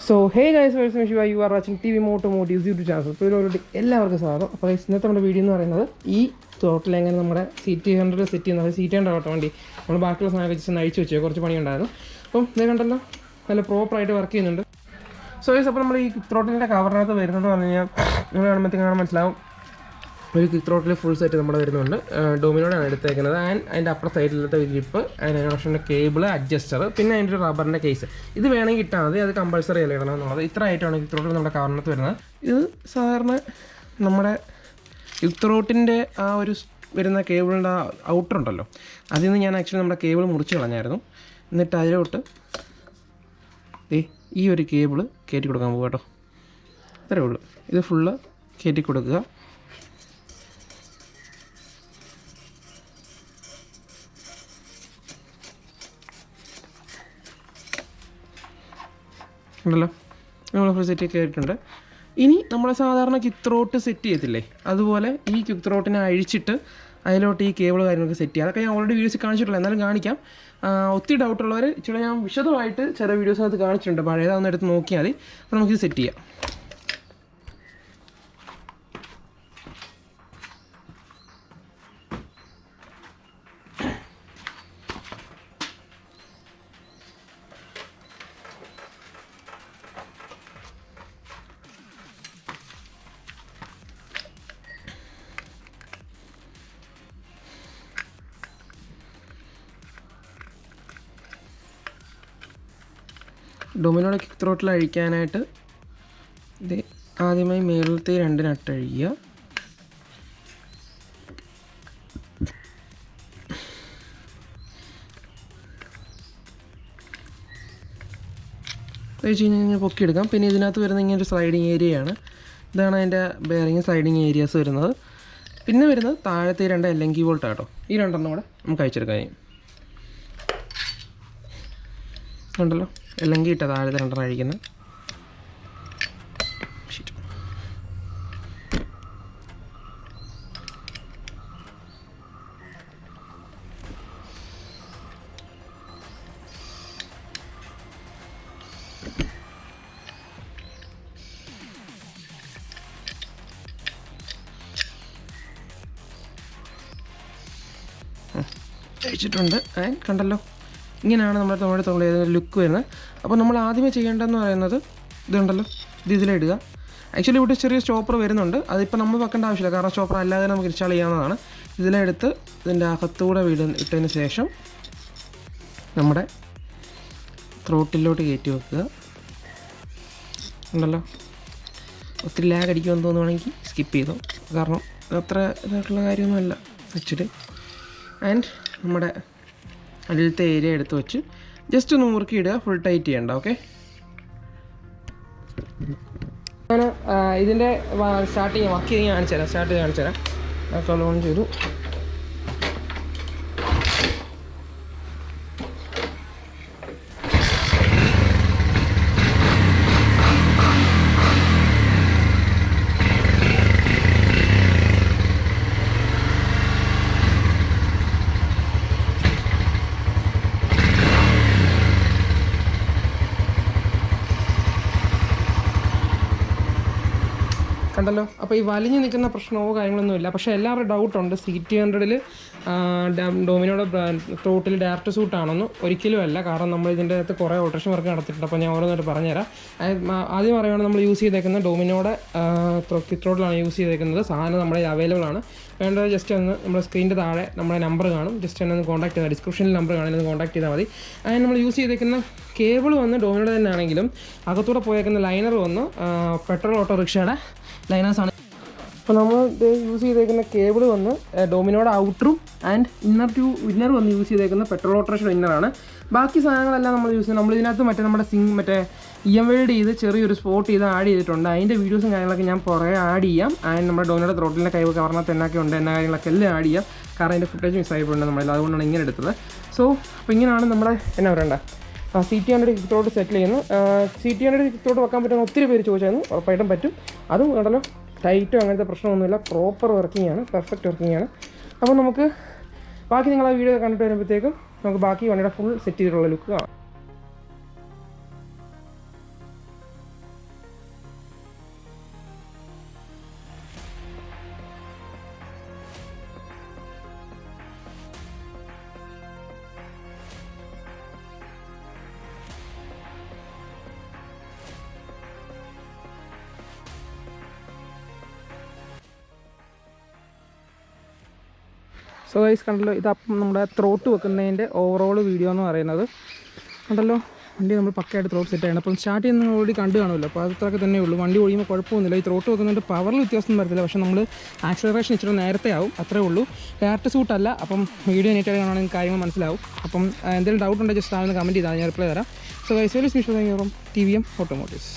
So hey guys, welcome to you are watching TV Motomotives YouTube channel. അപ്പോൾ ഇതിലോട്ട് എല്ലാവർക്കും സ്വാഗതം. അപ്പോൾ ഇന്നത്തെ നമ്മുടെ വീഡിയോ എന്ന് പറയുന്നത് ഈ ത്രോട്ടിൽ എങ്ങനെ നമ്മുടെ ct100 സെറ്റ് ചെയ്യുന്നത്. ct100 ഓട്ടോ വണ്ടി നമ്മൾ ബാക്കിയുള്ള സാധനം ജസ്റ്റ് അഴിച്ചു വെച്ചോ, കുറച്ച് പണിയുണ്ടായിരുന്നു. അപ്പം ഇത് കണ്ടല്ലോ, നല്ല പ്രോപ്പറായിട്ട് വർക്ക് ചെയ്യുന്നുണ്ട്. സോ ഗൈസ്, അപ്പോൾ നമ്മൾ ഈ ത്രോട്ടിലിൻ്റെ കവറിനകത്ത് വരുന്നത് പറഞ്ഞു കഴിഞ്ഞാൽ നിങ്ങൾ കാണുമ്പോഴത്തേക്ക് കാണാൻ മനസ്സിലാവും, ഒരു ക്വിക്ക് ത്രോട്ടിൽ ഫുൾ സെറ്റ് നമ്മുടെ വരുന്നുണ്ട്. ഡൊമിനോടാണ് എടുത്തേക്കുന്നത്. ആൻഡ് അതിൻ്റെ അപ്പുറ സൈഡിലത്തെ ഗ്രിപ്പ്, അതിൻ്റെ കണക്ഷൻ്റെ കേബിൾ, അഡ്ജസ്റ്റർ, പിന്നെ അതിൻ്റെ ഒരു റബ്ബറിൻ്റെ കേസ്. ഇത് വേണമെങ്കിൽ ഇട്ടാൽ മതി, അത് കമ്പൾസറി അല്ല ഇടണം എന്നുള്ളത്. ഇത്ര ആയിട്ടാണ് ക്വിക്ക് ത്രോട്ടിൽ നമ്മുടെ കവറിനകത്ത് വരുന്നത്. ഇത് സാധാരണ നമ്മുടെ ക്വിക്ക് ത്രോട്ടിൻ്റെ ആ ഒരു വരുന്ന കേബിളിൻ്റെ ഔട്ടർ ഉണ്ടല്ലോ, അതിൽ നിന്ന് ഞാൻ ആക്ച്വലി നമ്മുടെ കേബിൾ മുറിച്ച് കളഞ്ഞായിരുന്നു. എന്നിട്ട് അതിലോട്ട് ഈ ഒരു കേബിൾ കയറ്റി കൊടുക്കാൻ പോകും കേട്ടോ. അത്രേ ഉള്ളൂ. ഇത് ഫുള്ള് കയറ്റി കൊടുക്കുക. ഉണ്ടല്ലോ, നമ്മൾ ഫുൾ സെറ്റ് കയറിയിട്ടുണ്ട്. ഇനി നമ്മൾ സാധാരണ ക്വിക്ക് ത്രോട്ട് സെറ്റ് ചെയ്യത്തില്ലേ, അതുപോലെ ഈ ക്വിക്ക് ത്രോട്ടിനെ അഴിച്ചിട്ട് അതിലോട്ട് ഈ കേബിൾ കാര്യങ്ങളൊക്കെ സെറ്റ് ചെയ്യുക. അതൊക്കെ ഞാൻ ഓൾറെഡി വീഡിയോസ് കാണിച്ചിട്ടില്ല, എന്നാലും കാണിക്കാം. ഒത്തിരി ഡൗട്ടുള്ളവർ ഇച്ചിരി ഞാൻ വിശദമായിട്ട് ചില വീഡിയോസിനകത്ത് കാണിച്ചിട്ടുണ്ട്. പഴയതാണെന്ന് എടുത്ത് നോക്കിയാൽ മതി. അപ്പോൾ നമുക്കിത് സെറ്റ് ചെയ്യാം. ഡൊമിനോയുടെ ക്വിക്ക് ത്രോട്ടിൽ അഴിക്കാനായിട്ട് ഇത് ആദ്യമായി മേളിലത്തെ 2 നട്ട് അഴിക്കുക. വെച്ച് കഴിഞ്ഞാൽ പൊക്കിയെടുക്കാം. പിന്നെ ഇതിനകത്ത് വരുന്ന ഇങ്ങനെ ഒരു സ്ലൈഡിങ് ഏരിയയാണ്. ഇതാണ് അതിൻ്റെ ബെയറിങ് സ്ലൈഡിങ് ഏരിയാസ് വരുന്നത്. പിന്നെ വരുന്നത് താഴത്തെ 2 LNG ബോൾട്ടാണ് കേട്ടോ. ഈ 2 കൂടെ നമുക്ക് അഴിച്ചെടുക്കാൻ ഉണ്ടല്ലോ. LNG ഇട്ടാൽ താഴത്തെ 2 അഴിക്കുന്നത്. അഴിച്ചിട്ടുണ്ട്. കണ്ടല്ലോ, ഇങ്ങനെയാണ് നമ്മുടെ തൊഴിൽ ലുക്ക് വരുന്നത്. അപ്പോൾ നമ്മൾ ആദ്യമേ ചെയ്യേണ്ടതെന്ന് പറയുന്നത് ഇതുണ്ടല്ലോ, ഇത് ഇതിലിടുക. ആക്ച്വലി ഇവിടെ ചെറിയ സ്റ്റോപ്പർ വരുന്നുണ്ട്, അതിപ്പോൾ നമ്മൾ വെക്കേണ്ട ആവശ്യമില്ല, കാരണം സ്റ്റോപ്പർ അല്ലാതെ നമുക്ക് ഇൻസ്റ്റാൾ ചെയ്യാവുന്നതാണ്. ഇതിലെടുത്ത് ഇതിൻ്റെ അകത്തൂടെ ഇട്ടതിന് ശേഷം നമ്മുടെ ത്രോട്ടിലോട്ട് കയറ്റി വെക്കുക. ഉണ്ടല്ലോ, ഒത്തിരി ലാഗ് അടിക്കുമെന്ന് തോന്നുവാണെങ്കിൽ സ്കിപ്പ് ചെയ്തോ, കാരണം അത്ര ഇതായിട്ടുള്ള കാര്യമൊന്നുമല്ല ആക്ച്വലി. ആൻഡ് നമ്മുടെ അതിലത്തെ ഏരിയ എടുത്ത് വെച്ച് ജസ്റ്റ് ഒന്ന് മുറുക്കിയിടുക, ഫുൾ ടൈറ്റ് ചെയ്യണ്ട. ഓക്കെ, ഞാൻ ഇതിൻ്റെ സ്റ്റാർട്ടിങ് വർക്ക് ചെയ്ത് കാണിച്ചു തരാം. അതൊക്കെ ഓൺ ചെയ്തു. കണ്ടല്ലോ, അപ്പോൾ ഈ വലിഞ്ഞ് നിൽക്കുന്ന പ്രശ്നമോ കാര്യങ്ങളൊന്നുമില്ല. പക്ഷേ എല്ലാവരുടെ ഡൗട്ടുണ്ട് ct100 ഡൊമിനോയുടെ ത്രോട്ടിൽ ഡയറക്റ്റ് സൂട്ടാണെന്ന്. ഒരിക്കലും അല്ല, കാരണം നമ്മൾ ഇതിൻ്റെ അകത്ത് കുറേ ഓൾട്രേഷൻ വർക്ക് നടത്തിയിട്ടുണ്ട്. അപ്പോൾ ഞാൻ ഓരോന്നായിട്ട് പറഞ്ഞുതരാം. ആദ്യം പറയുകയാണെങ്കിൽ നമ്മൾ യൂസ് ചെയ്തേക്കുന്ന ഡൊമിനോയുടെ ത്രോട്ടിലാണ് യൂസ് ചെയ്തേക്കുന്നത്. സാധനം നമ്മുടെ അവൈലബിൾ ആണ്. വേണ്ടത് ജസ്റ്റ് ഒന്ന് നമ്മുടെ സ്ക്രീനിൻ്റെ താഴെ നമ്മുടെ നമ്പർ കാണും, ജസ്റ്റ് ഒന്ന് കോൺടാക്ട് ചെയ്താൽ, ഡിസ്ക്രിപ്ഷനിൽ നമ്പർ കാണുന്നത് കോൺടാക്ട് ചെയ്താൽ മതി. അതിന് നമ്മൾ യൂസ് ചെയ്തേക്കുന്ന കേബിൾ വന്ന് ഡൊമിനോയുടെ തന്നെ ആണെങ്കിലും അകത്തൂടെ പോയേക്കുന്ന ലൈനർ വന്ന് പെട്രോൾ ഓട്ടോറിക്ഷയുടെ ലൈനേഴ്സാണ്. അപ്പോൾ നമ്മൾ യൂസ് ചെയ്തേക്കുന്ന കേബിൾ വന്ന് ഡൊമിനോയുടെ ഔട്ടറും ആൻഡ് ഇന്നർ വന്ന് യൂസ് ചെയ്തേക്കുന്ന പെട്രോൾ ഓട്ടോറിക്ഷയുടെ ഇന്നറാണ്. ബാക്കി സാധനങ്ങളെല്ലാം നമ്മൾ യൂസ് ചെയ്യുന്നത്, നമ്മളിതിനകത്ത് നമ്മുടെ വെൽഡ് ചെയ്ത് ചെറിയൊരു സ്പോട്ട് ചെയ്ത് ആഡ് ചെയ്തിട്ടുണ്ട്. അതിൻ്റെ വീഡിയോസും കാര്യങ്ങളൊക്കെ ഞാൻ പുറകെ ആഡ് ചെയ്യാം. ആൻഡ് നമ്മുടെ ഡൊമിനോയുടെ ത്രോട്ടിലിൻ്റെ കൈവ് കവറിനകത്ത് എന്നൊക്കെ ഉണ്ട് എന്ന കാര്യങ്ങളൊക്കെ എല്ലാം ആഡ് ചെയ്യാം, കാരണം അതിൻ്റെ ഫുട്ടേജ് മിസ്സായിട്ടുണ്ട് നമ്മളെല്ലാം. അതുകൊണ്ടാണ് ഇങ്ങനെ എടുത്തത്. സോ അപ്പോൾ ഇങ്ങനെയാണ് നമ്മുടെ എന്നാ പറയണ്ട ct100 ക്വിക്ക് സെറ്റിൽ ചെയ്യുന്നു. ct100 ക്വിക്ക് വെക്കാൻ പറ്റുന്ന ഒത്തിരി പേര് ചോദിച്ചായിരുന്നു. ഉറപ്പായിട്ടും പറ്റും. അതും കണ്ടല്ലോ, ടൈറ്റോ അങ്ങനത്തെ പ്രശ്നമൊന്നുമില്ല, പ്രോപ്പർ വർക്കിംഗ് ആണ്, പെർഫെക്റ്റ് വർക്കിംഗ് ആണ്. അപ്പോൾ നമുക്ക് ബാക്കി നിങ്ങൾ ആ വീഡിയോ കണ്ടിട്ട് വരുമ്പോഴത്തേക്കും നമുക്ക് ബാക്കി വണ്ടിയുടെ ഫുൾ സെറ്റ് ചെയ്തിട്ടുള്ള ലുക്ക് കാണാം. സോ ഗൈസ് കണ്ടല്ലോ, ഇതപ്പം നമ്മുടെ ത്രോട്ട് വെക്കുന്നതിൻ്റെ ഓവറോൾ വീഡിയോ എന്ന് പറയുന്നത്. കണ്ടല്ലോ, വണ്ടി നമ്മൾ പക്കയായിട്ട് ത്രോട്ട് സെറ്റ് ചെയ്യണം. അപ്പം സ്റ്റാർട്ട് ചെയ്യുന്ന ഓൾറെഡി കണ്ടു കാണുമല്ലോ. അപ്പോൾ അത്രയൊക്കെ തന്നെ ഉള്ളൂ. വണ്ടി ഒഴിയുമ്പോൾ കുഴപ്പമൊന്നുമില്ല. ഈ ത്രോട്ട് വെക്കുന്നതിൻ്റെ പവറിൽ വ്യത്യാസം വരത്തില്ല. പക്ഷേ നമ്മൾ ആക്സിലറേഷൻ ഇച്ചിരി നേരത്തെ ആവും, അത്രേ ഉള്ളൂ. ഡയറക്റ്റ് സൂട്ടല്ല. അപ്പം വീഡിയോ നീറ്റായിട്ട് കാണുകയാണെങ്കിൽ കാര്യങ്ങൾ മനസ്സിലാവും. അപ്പം എന്തെങ്കിലും ഡൗട്ട് ഉണ്ടെങ്കിൽ ജസ്റ്റ് ആവുന്ന കമൻറ്റ് ചെയ്താൽ ഞാൻ റിപ്ലൈ തരാം. So guys very special TVM automotives.